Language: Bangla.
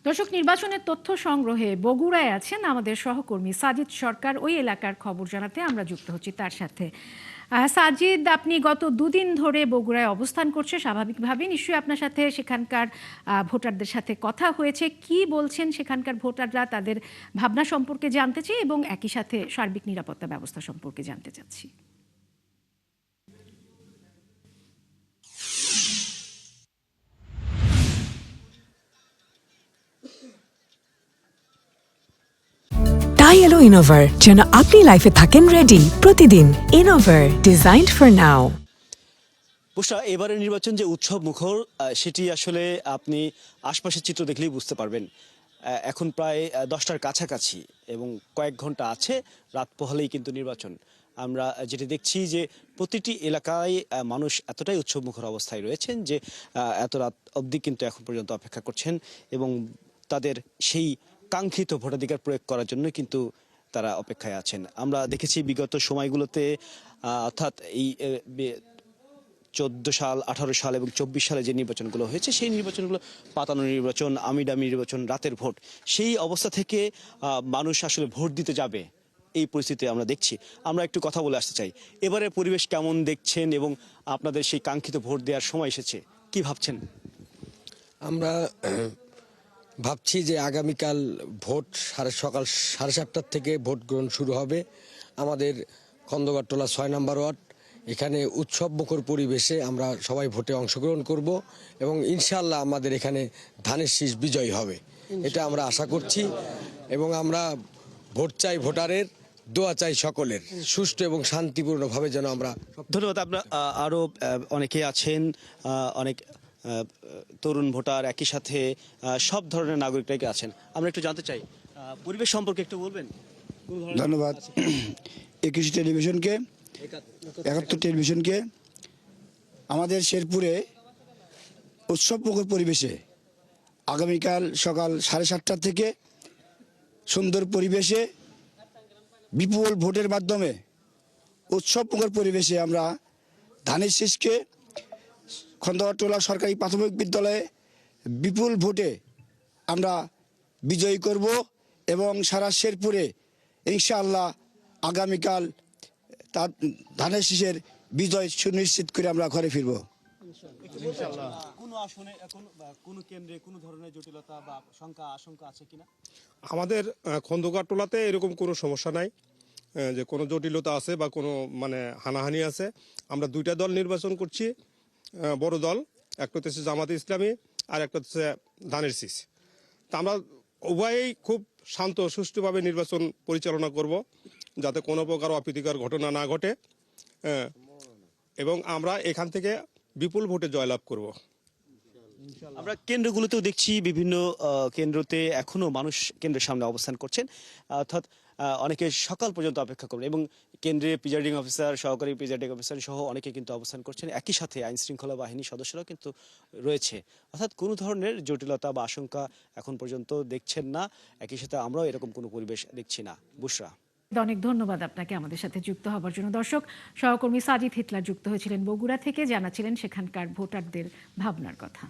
দর্শক, নির্বাচনের তথ্য সংগ্রহে বগুড়ায় আছেন আমাদের সহকর্মী সাজিদ সরকার। ওই এলাকার খবর জানাতে আমরা যুক্ত হচ্ছি তার সাথে। সাজিদ, আপনি গত দুদিন ধরে বগুড়ায় অবস্থান করছে, স্বাভাবিকভাবে নিশ্চয়ই আপনার সাথে সেখানকার ভোটারদের সাথে কথা হয়েছে। কি বলছেন সেখানকার ভোটাররা, তাদের ভাবনা সম্পর্কে জানতে চাই এবং একই সাথে সার্বিক নিরাপত্তা ব্যবস্থা সম্পর্কে জানতে চাচ্ছি। তাই এলো ইনোভার, যেন আপনি লাইফে থাকেন রেডি প্রতিদিন। Innova, designed for now. Bushra, এবারের নির্বাচন যে উৎসব মুখর, সেটি আসলে আপনি আশপাশের চিত্র দেখলেই বুঝতে পারবেন। এখন প্রায় 10টার কাছাকাছি এবং কয়েক ঘন্টা আছে রাত পোহালেই কিন্তু নির্বাচন। আমরা যেটি দেখছি যে প্রতিটি এলাকায় মানুষ এতটাই উৎসব মুখর অবস্থায় রয়েছেন যে এত রাত অবধি কিন্তু এখন পর্যন্ত অপেক্ষা করছেন এবং তাদের সেই কাঙ্ক্ষিত ভোটাধিকার প্রয়োগ করার জন্য কিন্তু তারা অপেক্ষায় আছেন। আমরা দেখেছি বিগত সময়গুলোতে অর্থাৎ এই 14 সাল, 18 সাল এবং 24 সালে যে নির্বাচনগুলো হয়েছে, সেই নির্বাচনগুলো পাতানো নির্বাচন, আমিডামি নির্বাচন, রাতের ভোট। সেই অবস্থা থেকে মানুষ আসলে ভোট দিতে যাবে, এই পরিস্থিতি আমরা দেখছি। আমরা একটু কথা বলে আসতে চাই, এবারে পরিবেশ কেমন দেখছেন এবং আপনাদের সেই কাঙ্ক্ষিত ভোট দেওয়ার সময় এসেছে, কি ভাবছেন? আমরা ভাবছি যে আগামীকাল ভোট সকাল 7:30 থেকে ভোট গ্রহণ শুরু হবে। আমাদের খন্দকারটোলা 6 নম্বর ওয়ার্ড, এখানে উৎসব মুখর পরিবেশে আমরা সবাই ভোটে অংশগ্রহণ করব এবং ইনশাআল্লাহ আমাদের এখানে ধানের শীষ বিজয়ী হবে, এটা আমরা আশা করছি। এবং আমরা ভোট চাই ভোটারের, দোয়া চাই সকলের, সুষ্ঠু এবং শান্তিপূর্ণভাবে যেন আমরা। ধন্যবাদ। আপনার আরও অনেকে আছেন, অনেক তরুণ ভোটার, একই সাথে সব ধরনের নাগরিকরাই আছেন। আমরা একটু জানতে চাই পরিবেশ সম্পর্কে একটু বলবেন। ধন্যবাদ 21 টেলিভিশনকে, 71 টেলিভিশনকে। আমাদের শেরপুরে উৎসবমুখর পরিবেশে আগামীকাল সকাল 7:30 থেকে সুন্দর পরিবেশে বিপুল ভোটের মাধ্যমে উৎসবমুখর পরিবেশে আমরা ধানের শীষকে খন্দকারটোলা সরকারি প্রাথমিক বিদ্যালয়ে বিপুল ভোটে আমরা বিজয়ী করব এবং সারা শেরপুরে ইনশাআল্লাহ আগামীকাল তার ধানের শীষের বিজয় সুনিশ্চিত করে আমরা ঘরে ফিরব। কোন আসনে কোন কেন্দ্রে কোন ধরনের জটিলতা বা আশঙ্কা আছে কিনা? আমাদের খন্দকারটোলাতে এরকম কোনো সমস্যা নাই যে কোনো জটিলতা আছে বা কোনো হানাহানি আছে। আমরা দুইটা দল নির্বাচন করছি, বড় দল, একটা হচ্ছে জামাতে ইসলামী আর একটা হচ্ছে ধানের শীষ। তা আমরা উভয়েই খুব শান্ত সুষ্ঠুভাবে নির্বাচন পরিচালনা করব, যাতে কোনো প্রকার অপ্রীতিকর ঘটনা না ঘটে, এবং আমরা এখান থেকে বিপুল ভোটে জয়লাভ করব। আমরা কেন্দ্রগুলোতেও দেখছি বিভিন্ন কেন্দ্রতে এখনো মানুষ কেন্দ্রের সামনে অবস্থান করছেন, অর্থাৎ অনেকে সকাল পর্যন্ত অপেক্ষা করবেন এবং কেন্দ্রে প্রিজাইডিং অফিসার, সহকারী প্রিজাইডিং অফিসার সহ অনেকে কিন্তু অবস্থান করছেন। একই সাথে আইন শৃঙ্খলা বাহিনীর সদস্যরাও কিন্তু রয়েছে, অর্থাৎ কোনো ধরনের জটিলতা বা আশঙ্কা এখন পর্যন্ত দেখছেন না। একই সাথে আমরাও এরকম কোনো পরিবেশ দেখছি না। বুশরা, অনেক ধন্যবাদ আপনাকে আমাদের সাথে যুক্ত হবার জন্য। দর্শক, সহকর্মী সাজিদ হিটলার যুক্ত হয়েছিলেন বগুড়া থেকে, জানাচ্ছিলেন সেখানকার ভোটারদের ভাবনার কথা।